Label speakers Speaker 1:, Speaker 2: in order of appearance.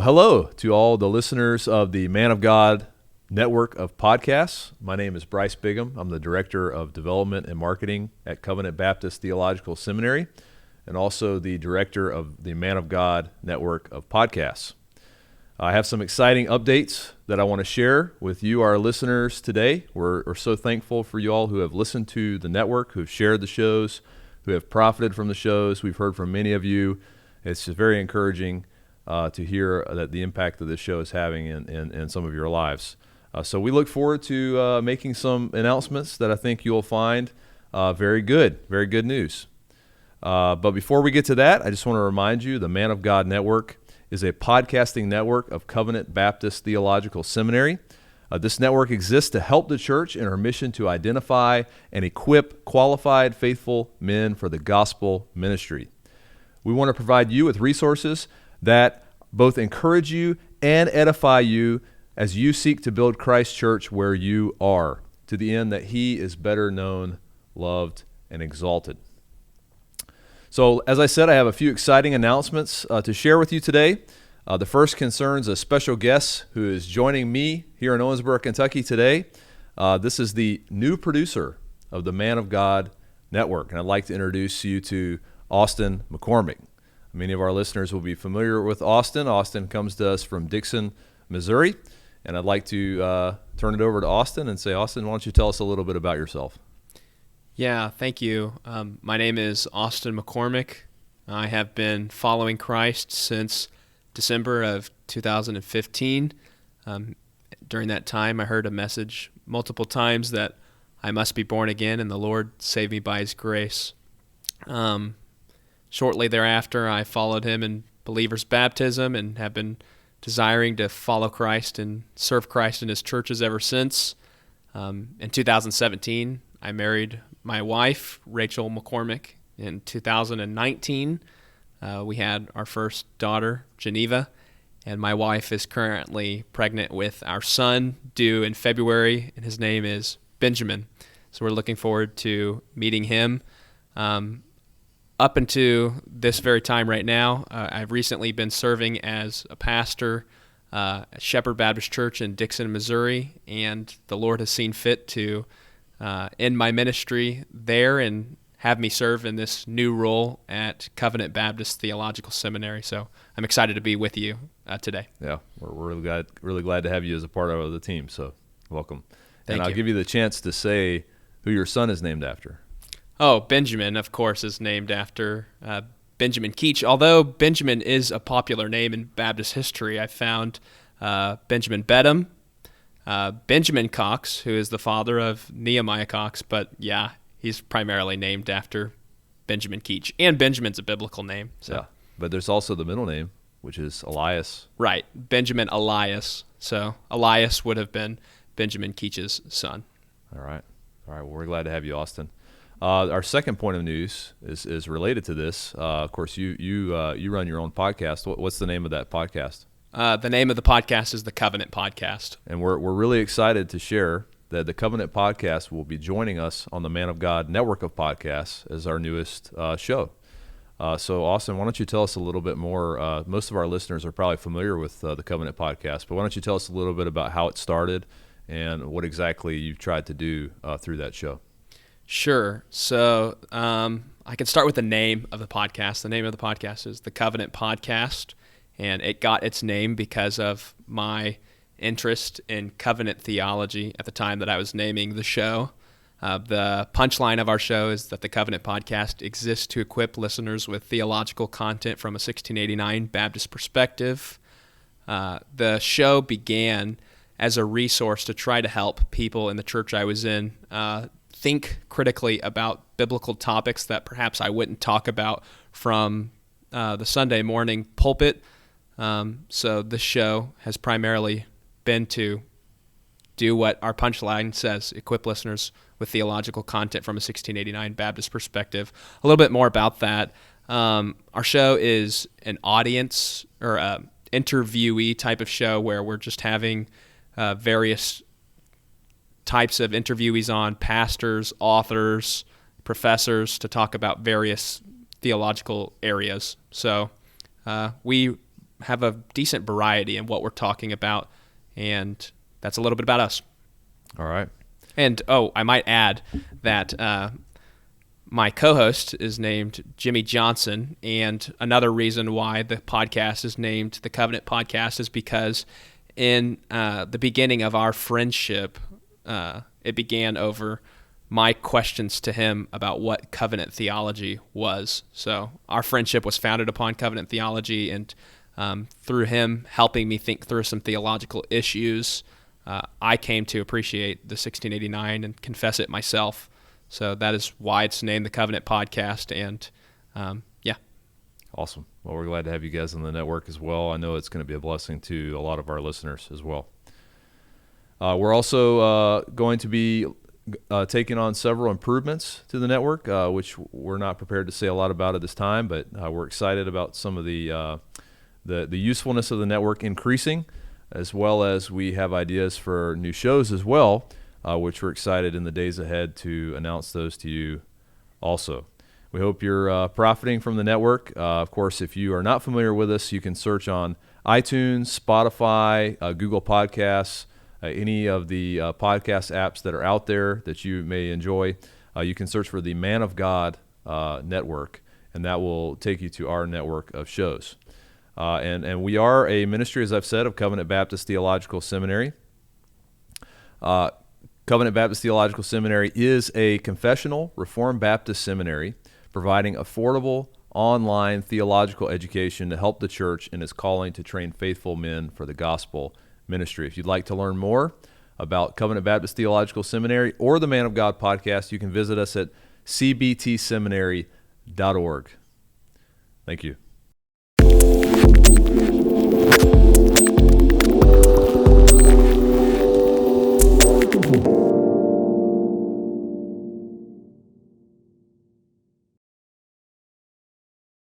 Speaker 1: Hello to all the listeners of the Man of God network of podcasts. My name is Bryce Bigham. I'm the Director of Development and Marketing at Covenant Baptist Theological Seminary, and also the Director of the Man of God network of podcasts. I have some exciting updates that I want to share with you, our listeners, today. We're so thankful for you all who have listened to the network, who have shared the shows, who have profited from the shows. We've heard from many of you. It's just very encouraging to hear that the impact that this show is having in some of your lives. So we look forward to making some announcements that I think you'll find very good news. But before we get to that, I just want to remind you the Man of God Network is a podcasting network of Covenant Baptist Theological Seminary. This network exists to help the church in her mission to identify and equip qualified, faithful men for the gospel ministry. We want to provide you with resources that both encourage you and edify you as you seek to build Christ's church where you are, to the end that he is better known, loved, and exalted. So, as I said, I have a few exciting announcements to share with you today. The first concerns a special guest who is joining me here in Owensboro, Kentucky today. This is the new producer of the Man of God Network, and I'd like to introduce you to Austin McCormick. Many of our listeners will be familiar with Austin. Austin comes to us from Dixon, Missouri, and I'd like to turn it over to Austin and say, Austin, why don't you tell us a little bit about yourself?
Speaker 2: Yeah, thank you. My name is Austin McCormick. I have been following Christ since December of 2015. During that time, I heard a message multiple times that I must be born again, and the Lord saved me by His grace. Shortly thereafter, I followed Him in believer's baptism and have been desiring to follow Christ and serve Christ in His churches ever since. In 2017, I married my wife, Rachel McCormick. In 2019, we had our first daughter, Geneva, and my wife is currently pregnant with our son, due in February, and his name is Benjamin. So we're looking forward to meeting him. Up until this very time right now, I've recently been serving as a pastor at Shepherd Baptist Church in Dixon, Missouri, and the Lord has seen fit to end my ministry there and have me serve in this new role at Covenant Baptist Theological Seminary. So I'm excited to be with you today.
Speaker 1: Yeah, we're really glad to have you as a part of the team, so welcome.
Speaker 2: Thank
Speaker 1: and I'll
Speaker 2: you.
Speaker 1: give you the chance to say who your son is named after.
Speaker 2: Oh, Benjamin, of course, is named after Benjamin Keach. Although Benjamin is a popular name in Baptist history, I found Benjamin Bedham, Benjamin Cox, who is the father of Nehemiah Cox, but yeah, he's primarily named after Benjamin Keach. And Benjamin's a biblical name. So.
Speaker 1: Yeah, but there's also the middle name, which is Elias.
Speaker 2: Right, Benjamin Elias. So Elias would have been Benjamin Keach's son.
Speaker 1: All right. Well, we're glad to have you, Austin. Our second point of news is related to this. Of course, you run your own podcast. What's the name of that podcast?
Speaker 2: The name of the podcast is the Covenant Podcast.
Speaker 1: And we're really excited to share that the Covenant Podcast will be joining us on the Man of God network of podcasts as our newest show. So, Austin, why don't you tell us a little bit more? Most of our listeners are probably familiar with the Covenant Podcast, but why don't you tell us a little bit about how it started and what exactly you've tried to do through that show?
Speaker 2: Sure. So I can start with the name of the podcast. The name of the podcast is the Covenant Podcast, and it got its name because of my interest in covenant theology at the time that I was naming the show. The punchline of our show is that the Covenant Podcast exists to equip listeners with theological content from a 1689 Baptist perspective. The show began as a resource to try to help people in the church I was in think critically about biblical topics that perhaps I wouldn't talk about from the Sunday morning pulpit. So this show has primarily been to do what our punchline says, equip listeners with theological content from a 1689 Baptist perspective. A little bit more about that. Our show is an audience or interviewee type of show where we're just having various types of interviewees on, pastors, authors, professors, to talk about various theological areas. So we have a decent variety in what we're talking about, and that's a little bit about us.
Speaker 1: All right.
Speaker 2: And I might add that my co-host is named Jimmy Johnson, and another reason why the podcast is named the Covenant Podcast is because in the beginning of our friendship, it began over my questions to him about what covenant theology was. So our friendship was founded upon covenant theology, and through him helping me think through some theological issues, I came to appreciate the 1689 and confess it myself. So that is why it's named the Covenant Podcast, and yeah.
Speaker 1: Awesome. Well, we're glad to have you guys on the network as well. I know it's going to be a blessing to a lot of our listeners as well. We're also going to be taking on several improvements to the network, which we're not prepared to say a lot about at this time, but we're excited about some of the usefulness of the network increasing, as well as we have ideas for new shows as well, which we're excited in the days ahead to announce those to you also. We hope you're profiting from the network. Of course, if you are not familiar with us, you can search on iTunes, Spotify, Google Podcasts, any of the podcast apps that are out there that you may enjoy. You can search for the Man of God network, and that will take you to our network of shows. And we are a ministry, as I've said, of Covenant Baptist Theological Seminary. Covenant Baptist Theological Seminary is a confessional Reformed Baptist seminary providing affordable online theological education to help the church in its calling to train faithful men for the gospel ministry. If you'd like to learn more about Covenant Baptist Theological Seminary or the Man of God podcast, you can visit us at cbtseminary.org. Thank you.